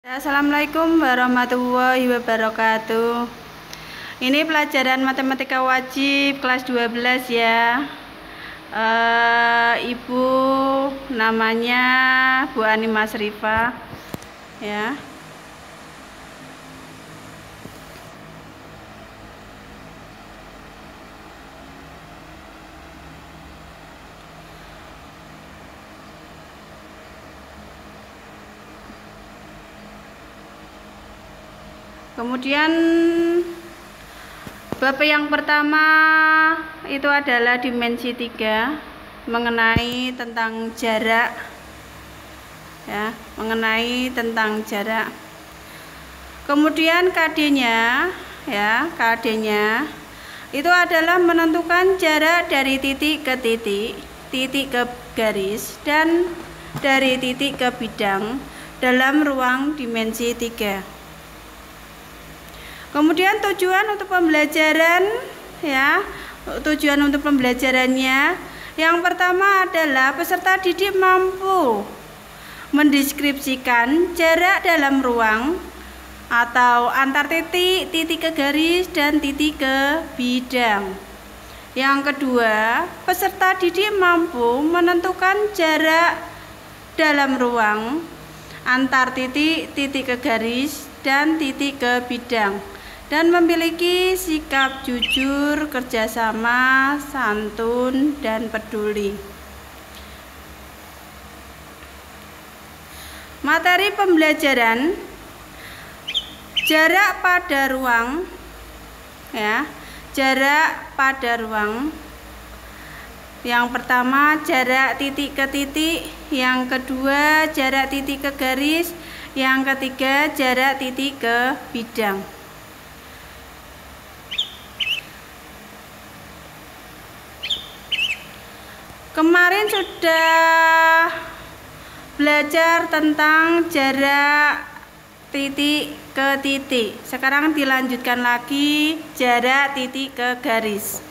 Assalamualaikum warahmatullahi wabarakatuh. Ini pelajaran matematika wajib kelas 12 ya. Ibu namanya Bu Ani Masrifa ya. Kemudian bab yang pertama itu adalah dimensi 3 mengenai tentang jarak ya, mengenai tentang jarak. Kemudian KD-nya ya, KD-nya itu adalah menentukan jarak dari titik ke titik, titik ke garis, dan dari titik ke bidang dalam ruang dimensi 3. Kemudian tujuan untuk pembelajaran ya, tujuan untuk pembelajarannya yang pertama adalah peserta didik mampu mendeskripsikan jarak dalam ruang atau antar titik, titik ke garis, dan titik ke bidang. Yang kedua, peserta didik mampu menentukan jarak dalam ruang antar titik, titik ke garis, dan titik ke bidang, dan memiliki sikap jujur, kerjasama, santun, dan peduli. Materi pembelajaran jarak pada ruang ya, jarak pada ruang. Yang pertama jarak titik ke titik, yang kedua jarak titik ke garis, yang ketiga jarak titik ke bidang. Kemarin sudah belajar tentang jarak titik ke titik. Sekarang dilanjutkan lagi jarak titik ke garis.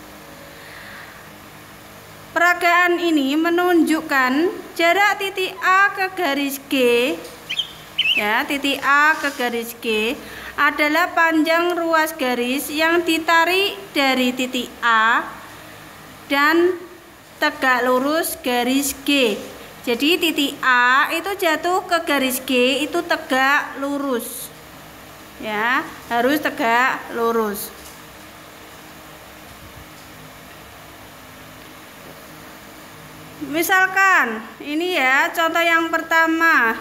Peragaan ini menunjukkan jarak titik A ke garis G ya, titik A ke garis G adalah panjang ruas garis yang ditarik dari titik A dan tegak lurus garis G. Jadi titik A itu jatuh ke garis G itu tegak lurus ya, harus tegak lurus. Misalkan ini ya, contoh yang pertama,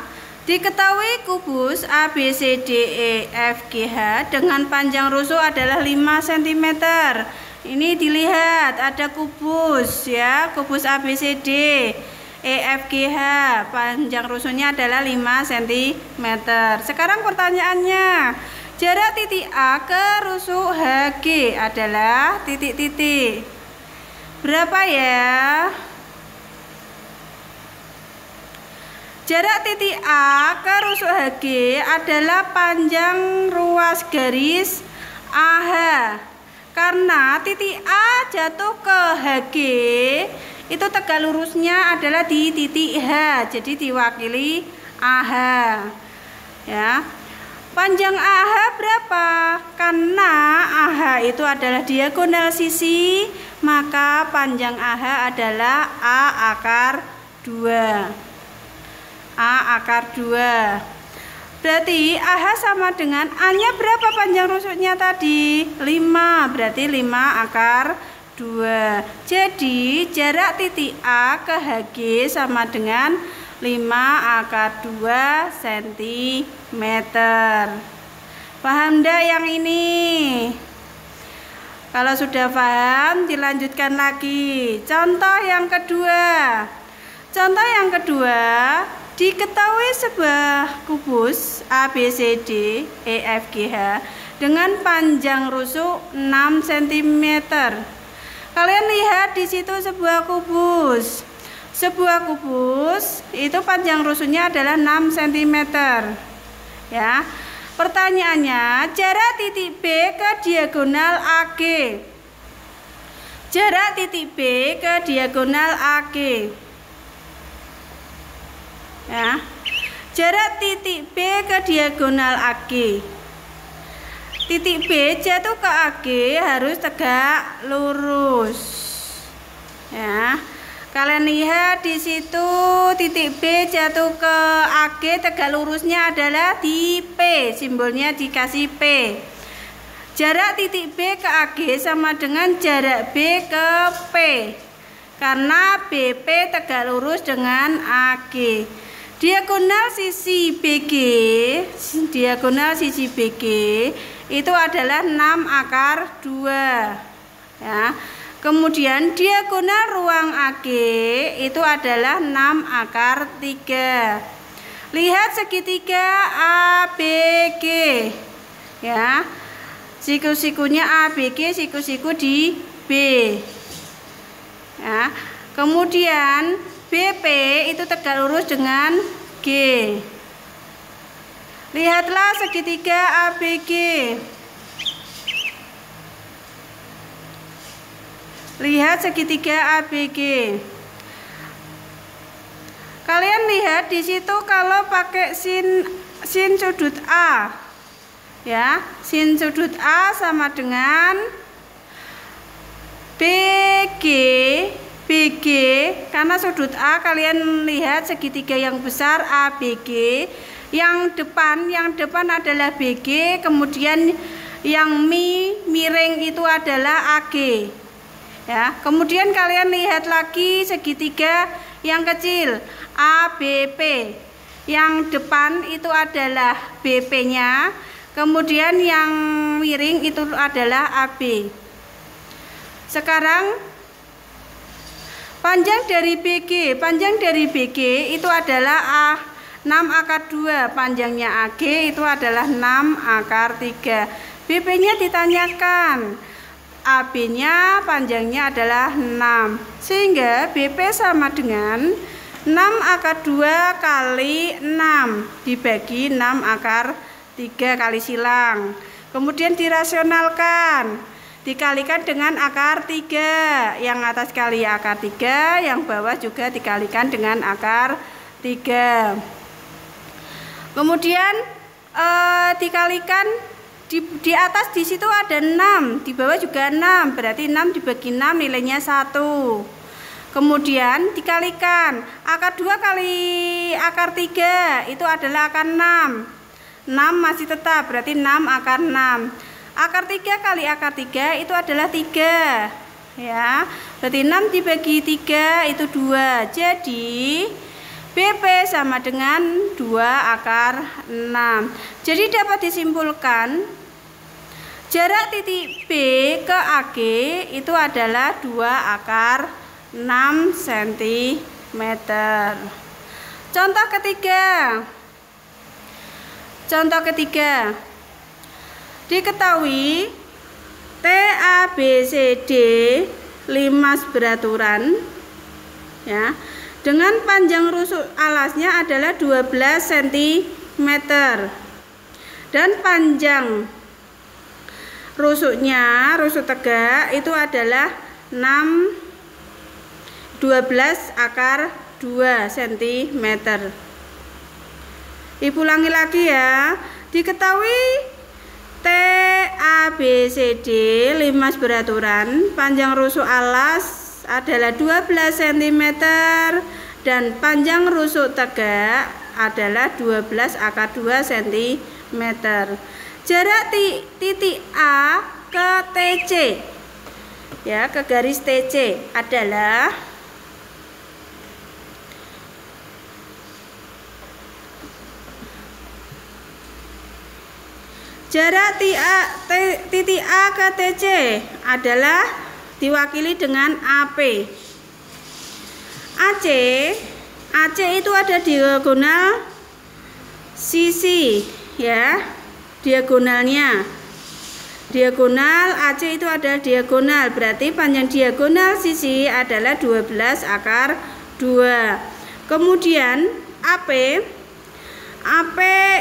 diketahui kubus ABCDEFGH dengan panjang rusuk adalah 5 cm. Ini dilihat ada kubus ya, kubus ABCD EFGH, panjang rusuknya adalah 5 cm. Sekarang pertanyaannya, jarak titik A ke rusuk HG adalah titik-titik berapa ya? Jarak titik A ke rusuk HG adalah panjang ruas garis AH. Karena titik A jatuh ke HG, itu tegak lurusnya adalah di titik H, jadi diwakili AH ya. Panjang AH berapa? Karena AH itu adalah diagonal sisi, maka panjang AH adalah A akar 2. A akar 2. Berarti AH sama dengan A-nya berapa panjang rusuknya tadi? 5, berarti 5 akar 2. Jadi jarak titik A ke HG sama dengan 5 akar 2 cm. Paham enggak yang ini? Kalau sudah paham, dilanjutkan lagi. Contoh yang kedua. Contoh yang kedua, diketahui sebuah kubus ABCD EFGH dengan panjang rusuk 6 cm. Kalian lihat di situ sebuah kubus. Sebuah kubus itu panjang rusuknya adalah 6 cm. Ya. Pertanyaannya, jarak titik B ke diagonal AG. Jarak titik B ke diagonal AG. Ya. Jarak titik B ke diagonal AG. Titik B jatuh ke AG harus tegak lurus. Ya. Kalian lihat di situ titik B jatuh ke AG, tegak lurusnya adalah di P, simbolnya dikasih P. Jarak titik B ke AG sama dengan jarak B ke P. Karena BP tegak lurus dengan AG. Diagonal sisi BG itu adalah 6 akar 2. Ya. Kemudian diagonal ruang AG itu adalah 6 akar 3. Lihat segitiga ABG. Ya. Siku-sikunya ABG, siku-siku di B. Ya. Kemudian BP itu tegak lurus dengan G. Lihatlah segitiga ABG. Lihat segitiga ABG. Kalian lihat di situ kalau pakai sin sudut A. Ya, sin sudut A sama dengan BG, karena sudut A kalian lihat segitiga yang besar ABG, yang depan adalah BG, kemudian yang miring itu adalah AG. Ya, kemudian kalian lihat lagi segitiga yang kecil ABP. Yang depan itu adalah BP-nya, kemudian yang miring itu adalah AB. Sekarang panjang dari BG itu adalah 6 akar 2, panjangnya AG itu adalah 6 akar 3. BP-nya ditanyakan, AB-nya panjangnya adalah 6, sehingga BP sama dengan 6 akar 2 kali 6 dibagi 6 akar 3 kali silang. Kemudian dirasionalkan, dikalikan dengan akar 3. Yang atas kali akar 3, yang bawah juga dikalikan dengan akar 3. Kemudian dikalikan di atas di situ ada 6, di bawah juga 6, berarti 6 dibagi 6 nilainya 1. Kemudian dikalikan akar 2 kali akar 3 itu adalah akar 6. 6 masih tetap, berarti 6 akar 6. Akar 3 kali akar 3 itu adalah 3. Ya, berarti 6 dibagi 3 itu 2. Jadi BP sama dengan 2 akar 6. Jadi dapat disimpulkan jarak titik B ke AG itu adalah 2 akar 6 cm. Contoh ketiga. Diketahui TABCD limas beraturan, ya, dengan panjang rusuk alasnya adalah 12 cm dan panjang rusuk tegak itu adalah 12 akar 2 cm. Ibu ulangi lagi ya. Diketahui TABCD limas beraturan, panjang rusuk alas adalah 12 cm dan panjang rusuk tegak adalah 12 akar 2 cm. Jarak titik A ke TC, ya, ke garis TC adalah jarak titik A ke TC adalah diwakili dengan AP. AC itu ada diagonal sisi, ya, diagonalnya. Diagonal AC itu ada diagonal, berarti panjang diagonal sisi adalah 12 akar 2. Kemudian AP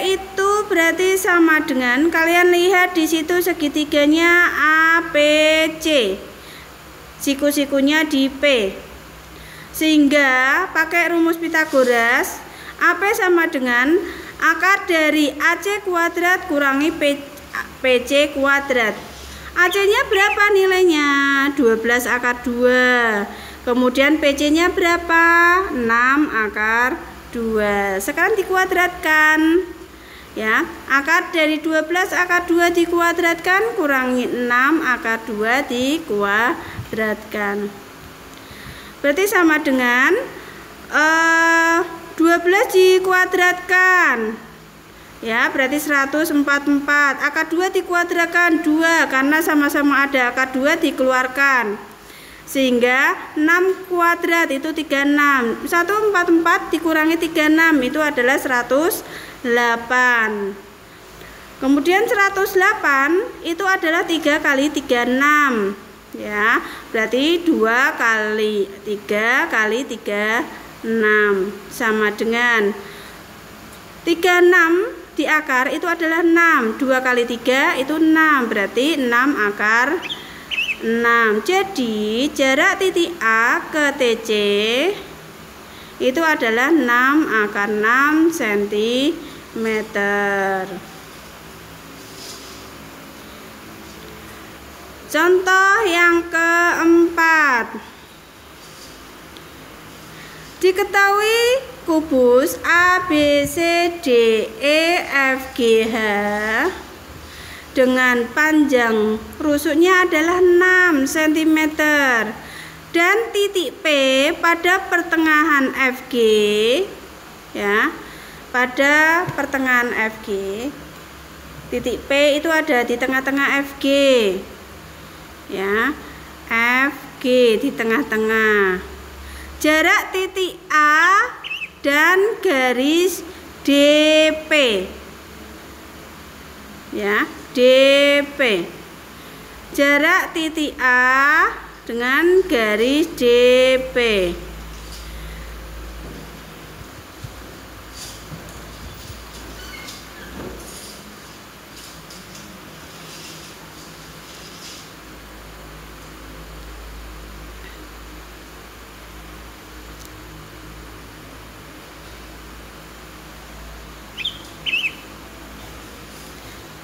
itu berarti sama dengan, kalian lihat di situ segitiganya APC, siku-sikunya di P, sehingga pakai rumus Pythagoras AP sama dengan akar dari AC kuadrat kurangi PC kuadrat. AC-nya berapa nilainya? 12 akar 2. Kemudian PC-nya berapa? 6 akar 2. Sekarang dikuadratkan. Ya, akar dari 12 akar 2 dikuadratkan kurangi 6 akar 2 dikuadratkan. Berarti sama dengan 12 dikuadratkan. Ya, berarti 144. Akar 2 dikuadratkan 2 karena sama-sama ada akar 2 dikeluarkan. Sehingga 6 kuadrat itu 36. 144 dikurangi 36 itu adalah 108. Kemudian 108 itu adalah 3 kali 36. Ya, berarti 2 kali 3 kali 36 sama dengan 36 di akar itu adalah 6. 2 kali 3 itu 6. Berarti 6 akar 6. Jadi jarak titik A ke TC itu adalah 6 akar 6 cm. Contoh yang keempat. Diketahui kubus A, B, C, D, E, F, G, H dengan panjang rusuknya adalah 6 cm dan titik P pada pertengahan FG, ya, pada pertengahan FG. Titik P itu ada di tengah-tengah FG, ya, FG di tengah-tengah. Jarak titik A dan garis DP, ya, DP. Jarak titik A dengan garis DP.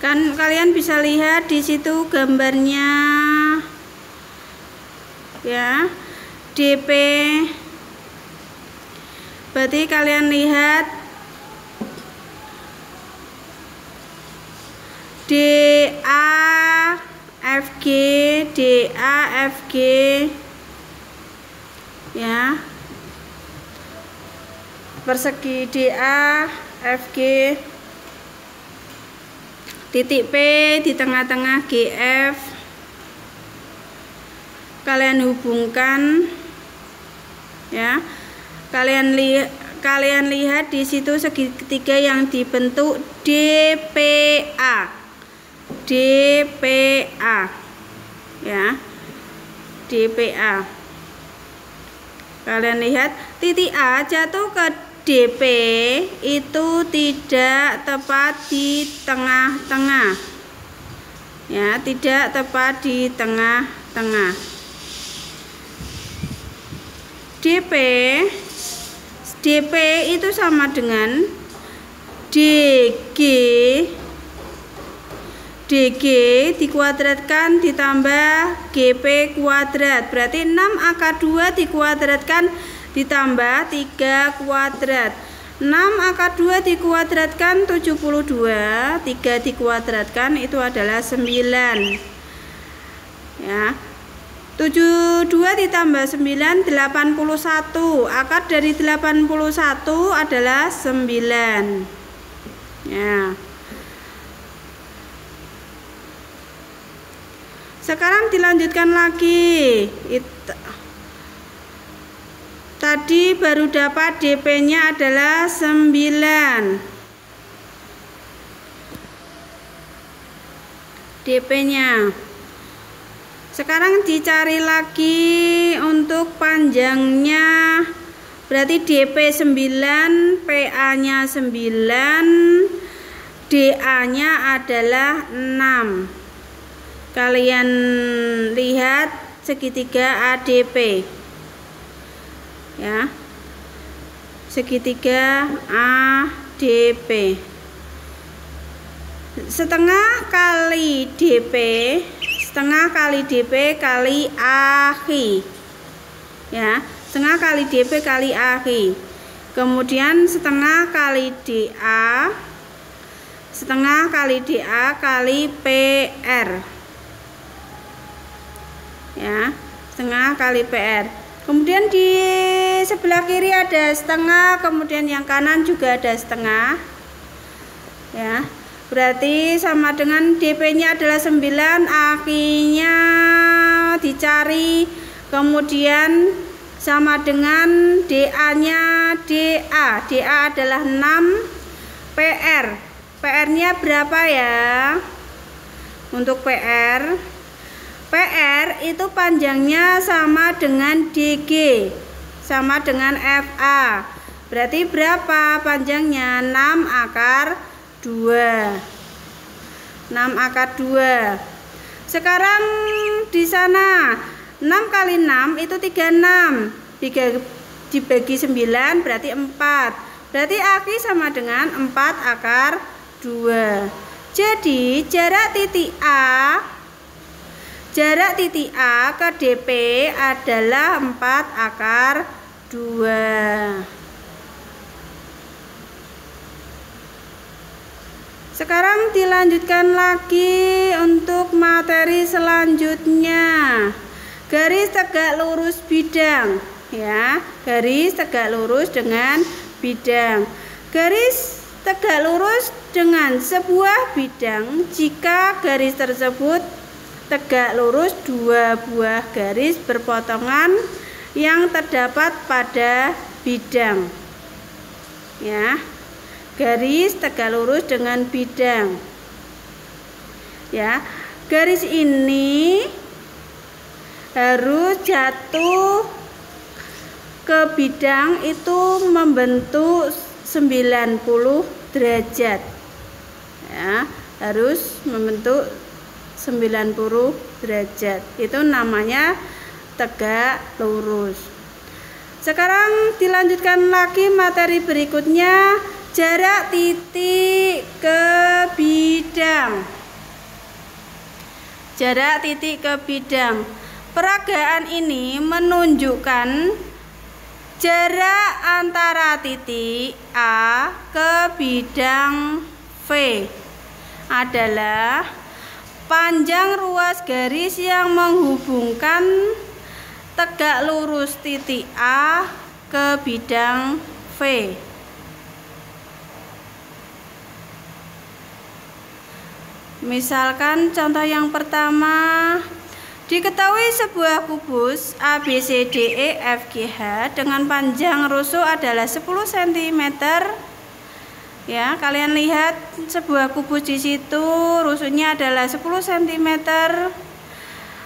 Kan kalian bisa lihat di situ gambarnya, ya, DP. Berarti kalian lihat DA FG, DA FG, ya, persegi DA FG. Titik P di tengah-tengah GF. Kalian hubungkan, ya. Kalian lihat di situ segitiga yang dibentuk DPA. DPA. Ya. DPA. Kalian lihat titik A jatuh ke DP itu tidak tepat di tengah-tengah, ya, tidak tepat di tengah-tengah. DP itu sama dengan DG dikuadratkan ditambah GP kuadrat, berarti 6 akar 2 dikuadratkan ditambah 3 kuadrat. 6 akar 2 dikuadratkan 72, 3 dikuadratkan itu adalah 9. Ya. 72 ditambah 9 81. Akar dari 81 adalah 9. Ya. Sekarang dilanjutkan lagi. Tadi baru dapat DP-nya adalah 9. DP-nya. Sekarang dicari lagi untuk panjangnya. Berarti DP 9, PA-nya 9, DA-nya adalah 6. Kalian lihat segitiga ADP. Ya. segitiga ADP. Setengah kali DP, setengah kali DP kali AKI. Ya, setengah kali DP kali AKI. Kemudian setengah kali DA, setengah kali DA kali PR. Ya, setengah kali PR. Kemudian di sebelah kiri ada setengah, kemudian yang kanan juga ada setengah. Ya, berarti sama dengan DP-nya adalah 9, AKI-nya dicari, kemudian sama dengan DA-nya DA. DA adalah 6, PR-nya berapa ya? Untuk PR itu panjangnya sama dengan DG, sama dengan FA. Berarti berapa panjangnya? 6 akar 2. 6 akar 2. Sekarang di sana 6 kali 6 itu 36. 3 dibagi 9 berarti 4. Berarti AKI sama dengan 4 akar 2. Jadi jarak titik A ke DP adalah 4 akar 2. Sekarang dilanjutkan lagi untuk materi selanjutnya. Garis tegak lurus bidang, ya. Garis tegak lurus dengan bidang. Garis tegak lurus dengan sebuah bidang jika garis tersebut tegak lurus 2 buah garis berpotongan yang terdapat pada bidang. Ya. Garis tegak lurus dengan bidang. Ya. Garis ini harus jatuh ke bidang itu membentuk 90 derajat. Ya, harus membentuk 90 derajat. Itu namanya tegak lurus. Sekarang dilanjutkan lagi materi berikutnya, jarak titik ke bidang. Jarak titik ke bidang. Peragaan ini menunjukkan jarak antara titik A ke bidang V adalah panjang ruas garis yang menghubungkan tegak lurus titik A ke bidang V. Misalkan contoh yang pertama, diketahui sebuah kubus ABCDEFGH dengan panjang rusuk adalah 10 cm. Ya, kalian lihat sebuah kubus di situ, rusuknya adalah 10 cm.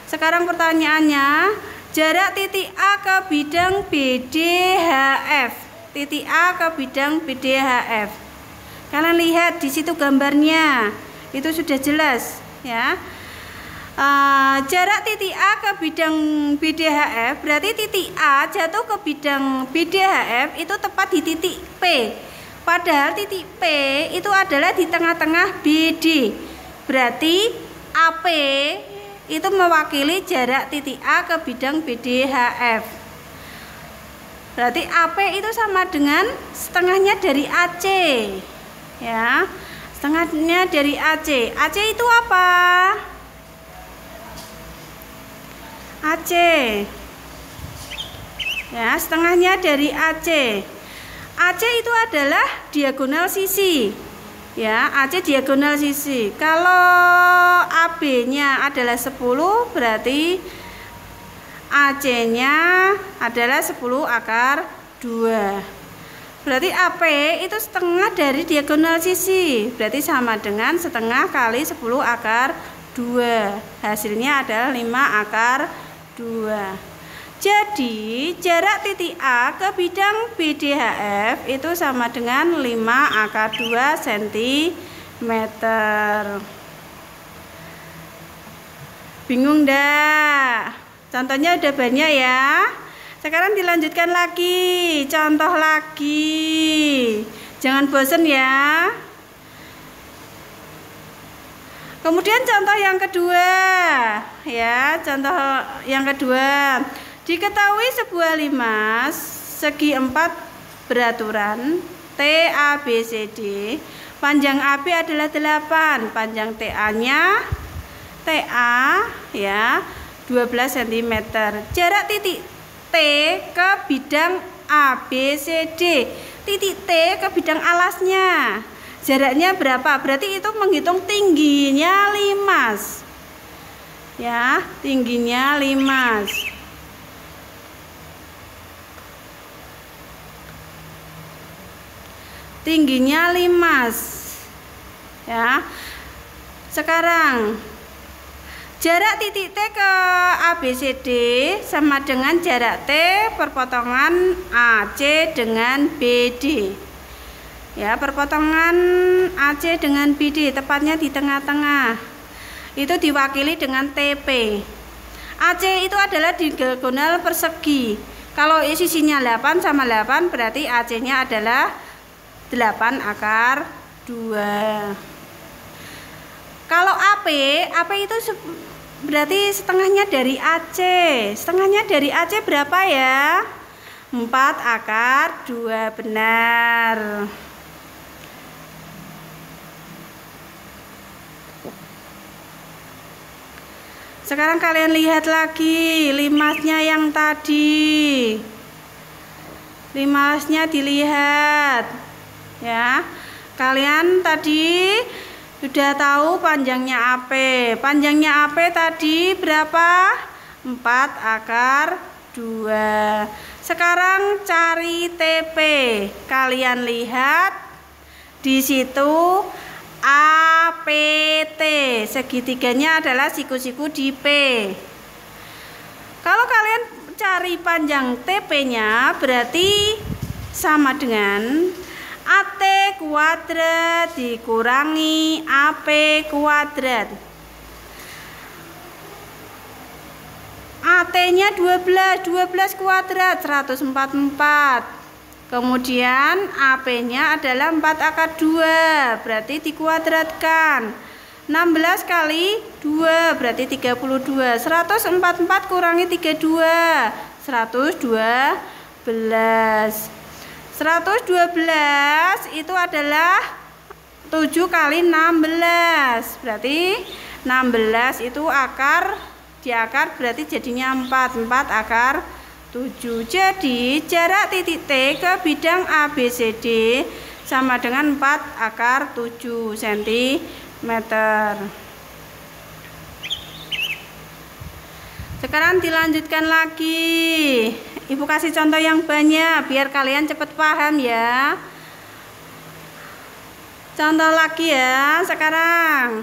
Sekarang pertanyaannya, jarak titik A ke bidang BDHF. Titik A ke bidang BDHF. Kalian lihat di situ gambarnya, itu sudah jelas, ya. Jarak titik A ke bidang BDHF berarti titik A jatuh ke bidang BDHF itu tepat di titik P. Padahal titik P itu adalah di tengah-tengah BD. Berarti AP itu mewakili jarak titik A ke bidang BDHF. Berarti AP itu sama dengan setengahnya dari AC. Ya, setengahnya dari AC. AC itu apa? AC. Ya, setengahnya dari AC. AC itu adalah diagonal sisi. Ya, AC diagonal sisi. Kalau AB-nya adalah 10, berarti AC-nya adalah 10 akar 2. Berarti AP itu setengah dari diagonal sisi. Berarti sama dengan setengah kali 10 akar 2. Hasilnya adalah 5 akar 2. Jadi jarak titik A ke bidang BDHF itu sama dengan 5 akar 2 cm. Bingung dah? Contohnya udah banyak ya. Sekarang dilanjutkan lagi, contoh lagi. Jangan bosan ya. Kemudian contoh yang kedua, ya, contoh yang kedua. Diketahui sebuah limas segi 4 beraturan TABCD. Panjang AB adalah 8, panjang TA-nya ya 12 cm. Jarak titik T ke bidang ABCD. Titik T ke bidang alasnya. Jaraknya berapa? Berarti itu menghitung tingginya limas. Ya, tingginya limas. Tingginya limas. Ya. Sekarang jarak titik T ke ABCD sama dengan jarak T perpotongan AC dengan BD. Ya, perpotongan AC dengan BD tepatnya di tengah-tengah. Itu diwakili dengan TP. AC itu adalah diagonal persegi. Kalau sisinya 8 sama 8 berarti AC-nya adalah 8/2. Kalau AP itu berarti setengahnya dari AC. Setengahnya dari AC berapa ya? 4/2, benar. Sekarang kalian lihat lagi limasnya yang tadi. Limasnya dilihat. Ya. Kalian tadi sudah tahu panjangnya AP. Panjangnya AP tadi berapa? 4/2. Sekarang cari TP. Kalian lihat di situ APT. Segitiganya adalah siku-siku di P. Kalau kalian cari panjang TP-nya berarti sama dengan AT kuadrat dikurangi AP kuadrat. AT-nya 12 kuadrat 144. Kemudian AP-nya adalah 4/2, berarti dikuadratkan. 16 kali 2 berarti 32. 144 kurangi 32, 112. 112 itu adalah 7 kali 16. Berarti 16 itu di akar berarti jadinya 4/7. Jadi jarak titik T ke bidang ABCD sama dengan 4/7 cm. Sekarang dilanjutkan lagi. Ibu kasih contoh yang banyak biar kalian cepat paham ya. Contoh lagi ya sekarang.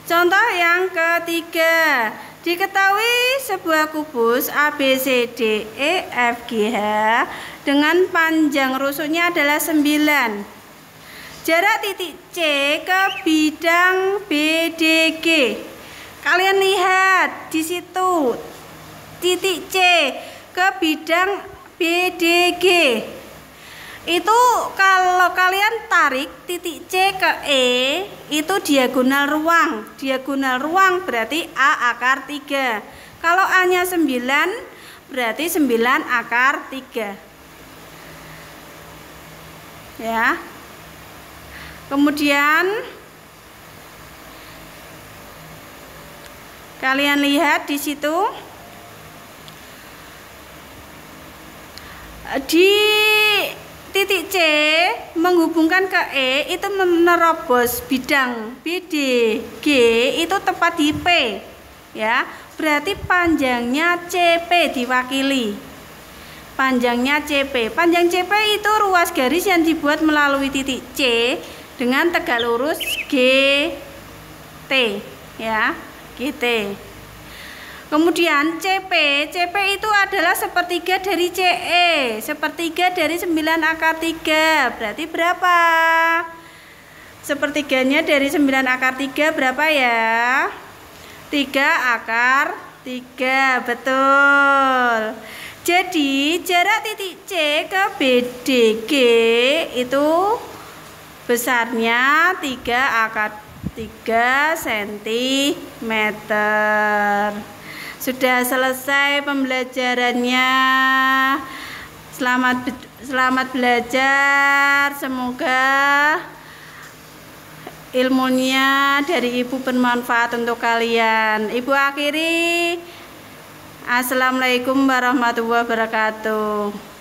Contoh yang ketiga. Diketahui sebuah kubus ABCDEFGH dengan panjang rusuknya adalah 9. Jarak titik C ke bidang BDG. Kalian lihat di situ titik C ke bidang BDG. Itu kalau kalian tarik titik C ke E itu diagonal ruang. Diagonal ruang berarti A/3. Kalau A-nya 9 berarti 9/3. Ya. Kemudian kalian lihat di situ di titik C menghubungkan ke E itu menerobos bidang BDG itu tepat di P ya, berarti panjangnya CP diwakili. Panjangnya CP. Panjang CP itu ruas garis yang dibuat melalui titik C dengan tegak lurus GT ya, GT. Kemudian CP itu adalah sepertiga dari CE, sepertiga dari 9/3. Berarti berapa? Sepertiganya dari 9/3 berapa ya? 3/3, betul. Jadi jarak titik C ke BDG itu besarnya 3 cm. Sudah selesai pembelajarannya. Selamat belajar. Semoga ilmunya dari Ibu bermanfaat untuk kalian. Ibu akhiri. Assalamualaikum warahmatullahi wabarakatuh.